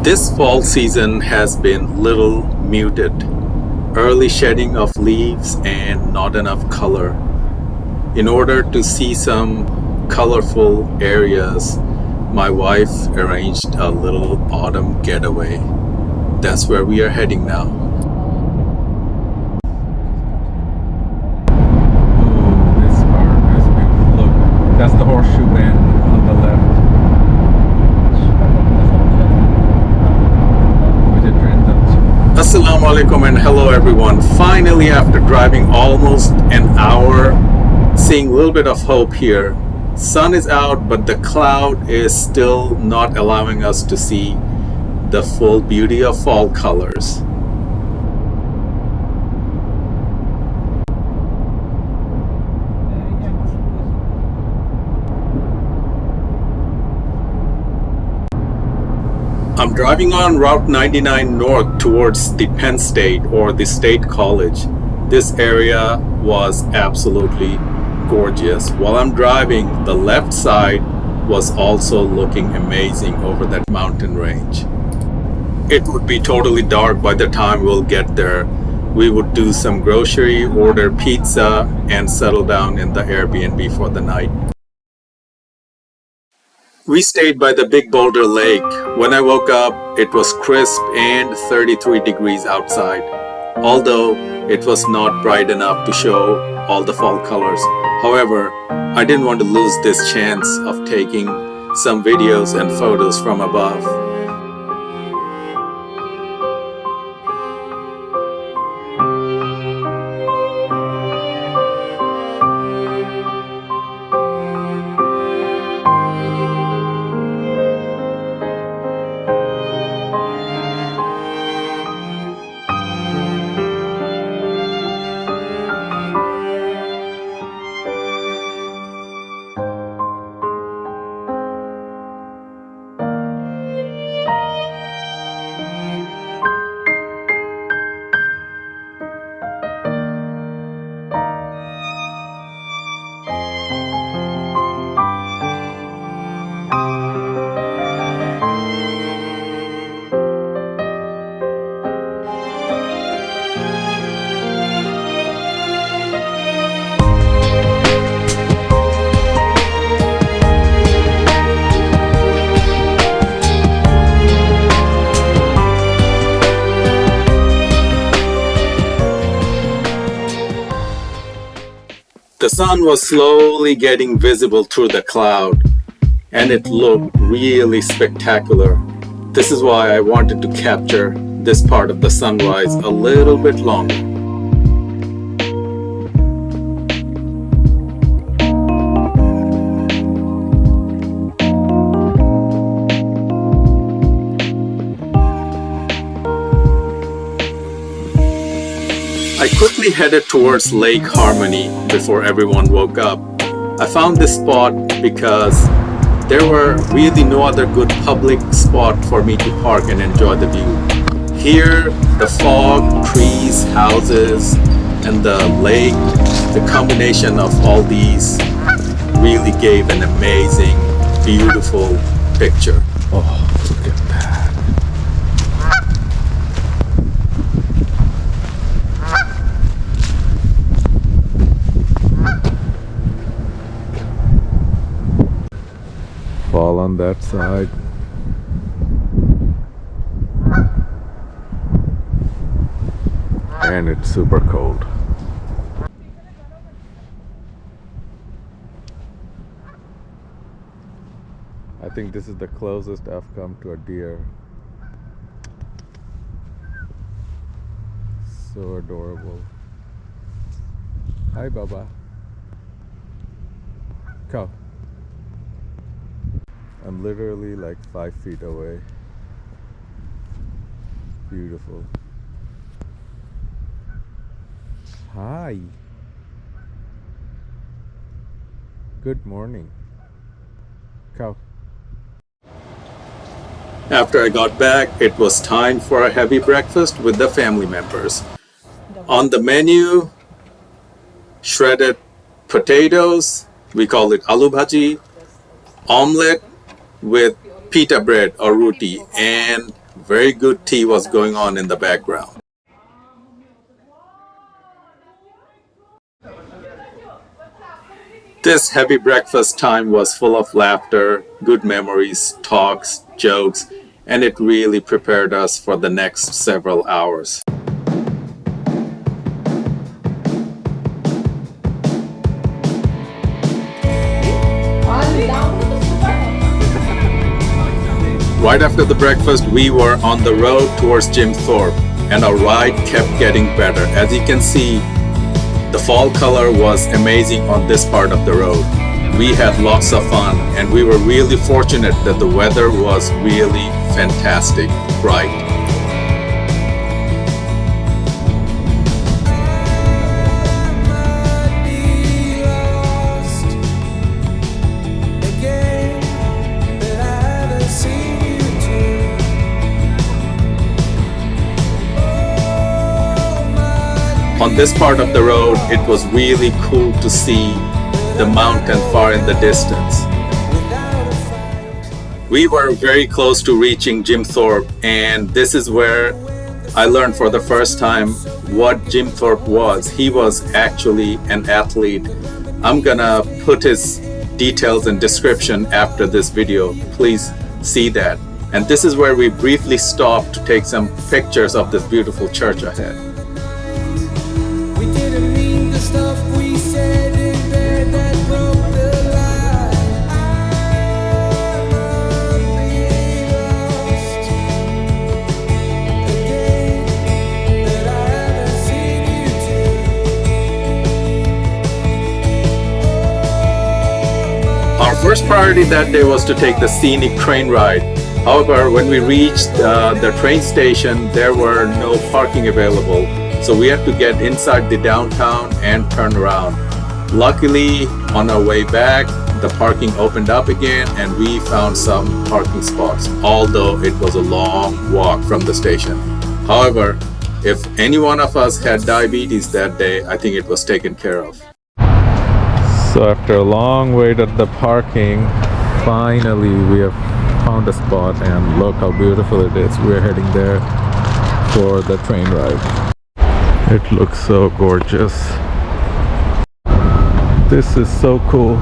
This fall season has been little muted. Early shedding of leaves and not enough color. In order to see some colorful areas, my wife arranged a little autumn getaway. That's where we are heading now. Oh, this part is beautiful. Look, that's the horseshoe bend on the left. Assalamu alaikum and hello everyone. Finally, after driving almost an hour, seeing a little bit of hope here. Sun is out, but the cloud is still not allowing us to see the full beauty of fall colors. I'm driving on Route 99 north towards the Penn State or the State College. This area was absolutely gorgeous. While I'm driving, the left side was also looking amazing over that mountain range. It would be totally dark by the time we'll get there. We would do some grocery, order pizza, and settle down in the Airbnb for the night. We stayed by the Big Boulder Lake. When I woke up, it was crisp and 33 degrees outside, although it was not bright enough to show all the fall colors. However, I didn't want to lose this chance of taking some videos and photos from above. The sun was slowly getting visible through the cloud, and it looked really spectacular. This is why I wanted to capture this part of the sunrise a little bit longer. I quickly headed towards Lake Harmony before everyone woke up. I found this spot because there were really no other good public spot for me to park and enjoy the view. Here, the fog, trees, houses, and the lake, the combination of all these really gave an amazing, beautiful picture. Oh, look at that. Fall on that side. And it's super cold. I think this is the closest I've come to a deer. So adorable. Hi, Baba. Come. I'm literally like 5 feet away. Beautiful. Hi. Good morning. Cow. After I got back, it was time for a heavy breakfast with the family members. On the menu, shredded potatoes, we call it aloo bhaji, omelette with pita bread or roti, and Very good tea was going on in the background. This heavy breakfast time was full of laughter, good memories, talks, jokes, and it really prepared us for the next several hours. Right after the breakfast, we were on the road towards Jim Thorpe, and our ride kept getting better. As you can see, the fall color was amazing on this part of the road. We had lots of fun, and we were really fortunate that the weather was really fantastic, bright. On this part of the road, it was really cool to see the mountain far in the distance. We were very close to reaching Jim Thorpe, and this is where I learned for the first time what Jim Thorpe was. He was actually an athlete. I'm gonna put his details and description after this video. Please see that. And this is where we briefly stopped to take some pictures of this beautiful church ahead. Our first priority that day was to take the scenic train ride. However, when we reached the train station, there were no parking available. So we had to get inside the downtown and turn around. Luckily, on our way back, the parking opened up again and we found some parking spots, although it was a long walk from the station. However, if any one of us had diabetes that day, I think it was taken care of. So after a long wait at the parking, finally we have found a spot, and look how beautiful it is. We're heading there for the train ride. It looks so gorgeous. This is so cool.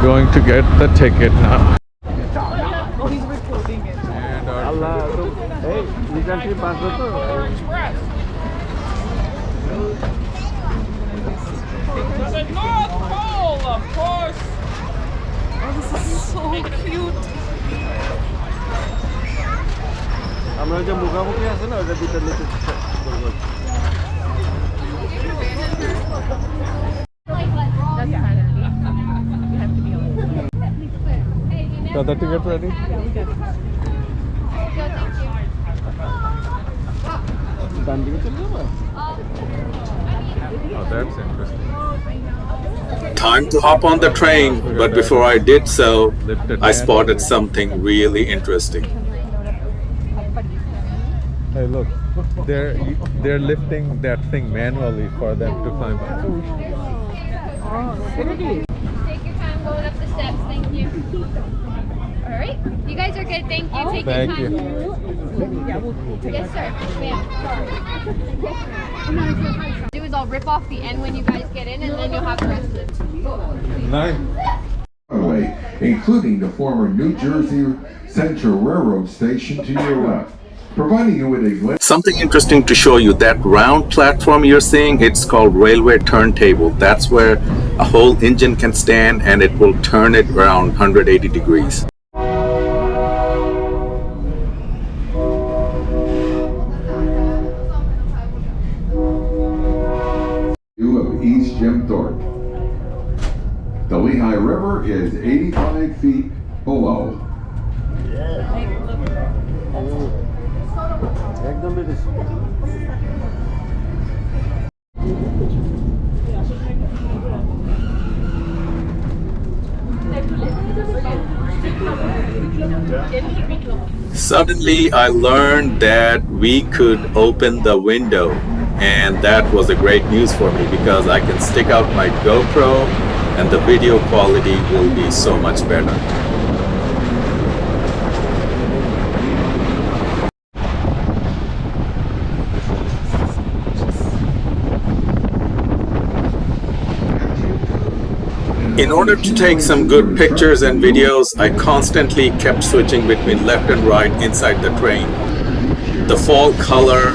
Going to get the ticket now. He's recording it. And Hey, you can see Pastor Express. The North Pole, of course. Oh, this is so cute. আমরা যে মুখামুখি আছে না ওটা দুটো নিচে got the ticket ready? Oh, that's interesting. Time to hop on the train, but before I did so, I spotted something really interesting. Hey, look, they're lifting that thing manually for them to climb up. Take your time going up the steps, thank you. Alright, you guys are good, thank you. Take Thank your you. time. Yes, sir. Ma'am. Do is I'll rip off the end when you guys get in, and then you'll have the rest of it. Nice. Including the former New Jersey Central Railroad station to your left, providing you with a glimpse. Something interesting to show you, that round platform you're seeing, it's called railway turntable. That's where a whole engine can stand and it will turn it around 180 degrees. View of East Jim Thorpe. The Lehigh River is 85 feet below. Suddenly, I learned that we could open the window, and that was a great news for me because I can stick out my GoPro and the video quality will be so much better. In order to take some good pictures and videos, I constantly kept switching between left and right inside the train. The fall color,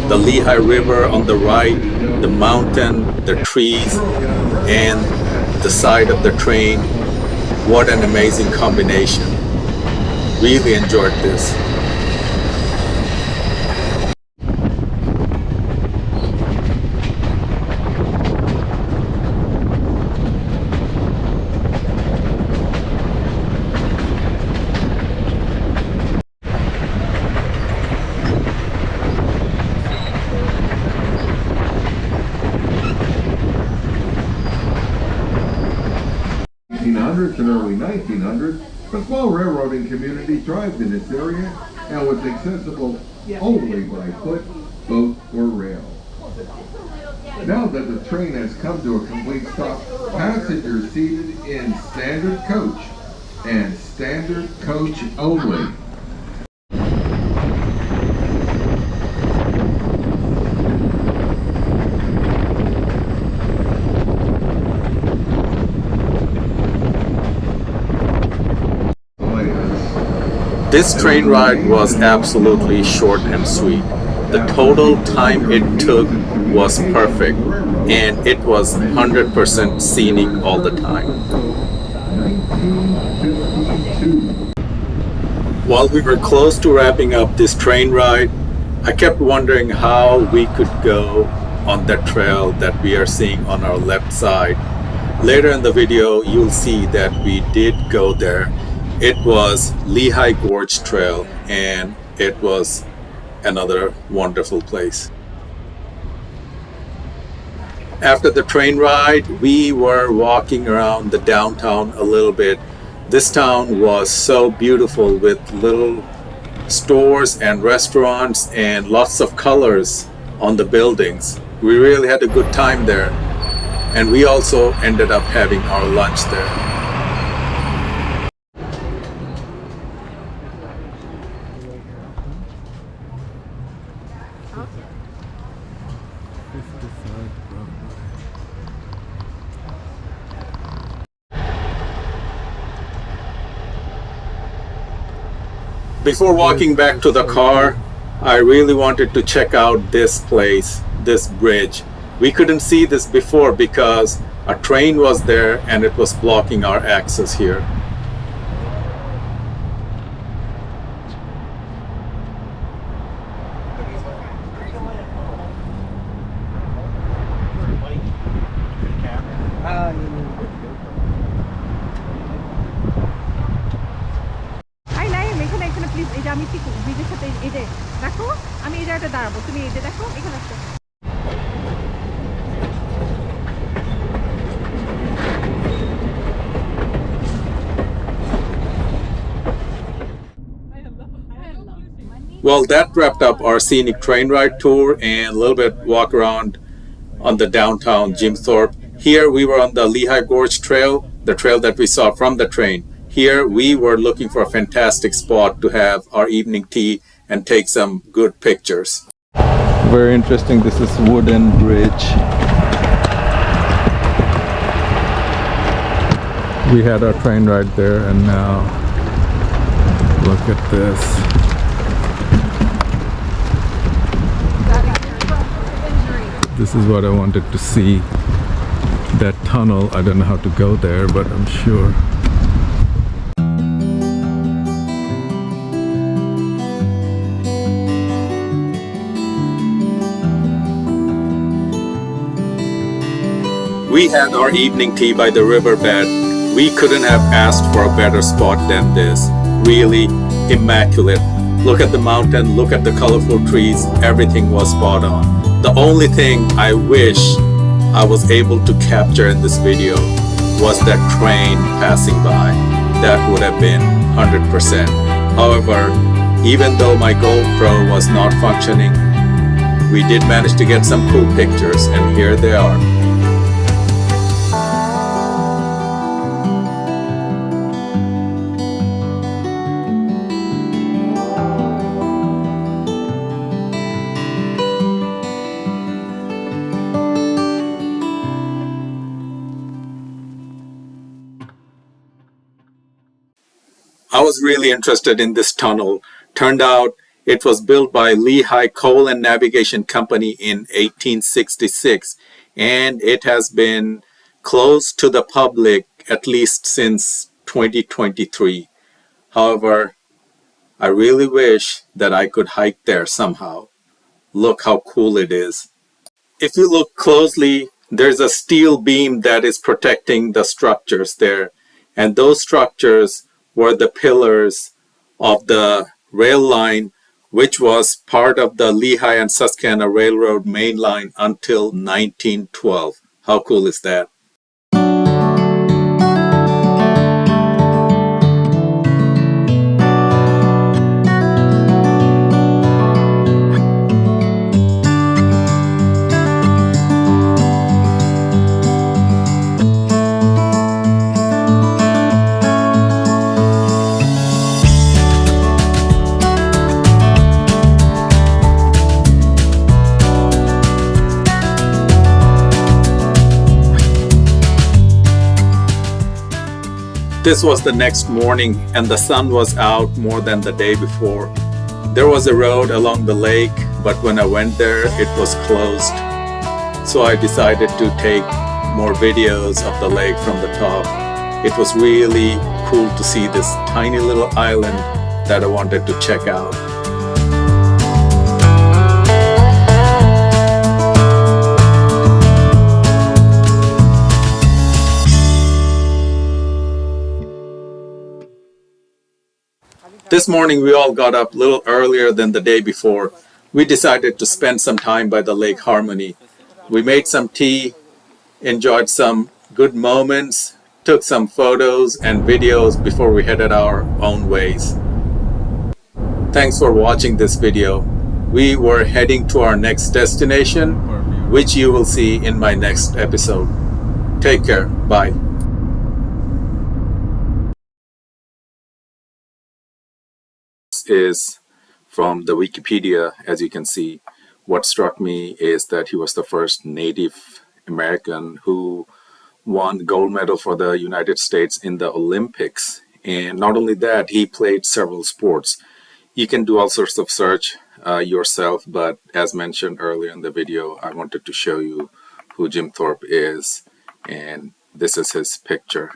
the Lehigh River on the right, the mountain, the trees, and the side of the train. What an amazing combination. Really enjoyed this. And early 1900s, a small railroading community thrived in this area and was accessible only by foot, boat, or rail. Now that the train has come to a complete stop, passengers seated in standard coach and standard coach only. This train ride was absolutely short and sweet. The total time it took was perfect, and it was 100% scenic all the time. 1952. While we were close to wrapping up this train ride, I kept wondering how we could go on that trail that we are seeing on our left side. Later in the video, you'll see that we did go there. It was Lehigh Gorge Trail, and it was another wonderful place. After the train ride, we were walking around the downtown a little bit. This town was so beautiful with little stores and restaurants and lots of colors on the buildings. We really had a good time there, and we also ended up having our lunch there. Before walking back to the car, I really wanted to check out this place, this bridge. We couldn't see this before because a train was there and it was blocking our access here. আমি ঠিক ব্রিজের সাথে এই যে দেখো আমি এই জায়গাটা দাঁড়াবো তুমি এই যে দেখো এখানে আসো Well, that wrapped up our scenic train ride tour and a little bit walk around on the downtown Jim Thorpe. Here we were on the Lehigh Gorge Trail, the trail that we saw from the train. Here we were looking for a fantastic spot to have our evening tea and take some good pictures. Very interesting. This is wooden bridge. We had our train ride there and now look at this. This is what I wanted to see. That tunnel, I don't know how to go there, but I'm sure. We had our evening tea by the riverbed. We couldn't have asked for a better spot than this. Really immaculate. Look at the mountain, look at the colorful trees. Everything was spot on. The only thing I wish I was able to capture in this video was that train passing by. that would have been 100%. However, even though my GoPro was not functioning, we did manage to get some cool pictures, and here they are. I was really interested in this tunnel. Turned out it was built by Lehigh Coal and Navigation Company in 1866, and it has been closed to the public at least since 2023. However, I really wish that I could hike there somehow. Look how cool it is. If you look closely, there's a steel beam that is protecting the structures there, and those structures were the pillars of the rail line, which was part of the Lehigh and Susquehanna Railroad main line until 1912. How cool is that? This was the next morning, and the sun was out more than the day before. There was a road along the lake, but when I went there, it was closed. So I decided to take more videos of the lake from the top. It was really cool to see this tiny little island that I wanted to check out. This morning we all got up a little earlier than the day before. We decided to spend some time by the Lake Harmony. We made some tea, enjoyed some good moments, took some photos and videos before we headed our own ways. Thanks for watching this video. We were heading to our next destination, which you will see in my next episode. Take care. Bye. Is from the Wikipedia. As you can see, what struck me is that he was the first Native American who won gold medal for the United States in the Olympics. And not only that, he played several sports. You can do all sorts of search yourself, but as mentioned earlier in the video, I wanted to show you who Jim Thorpe is, and this is his picture.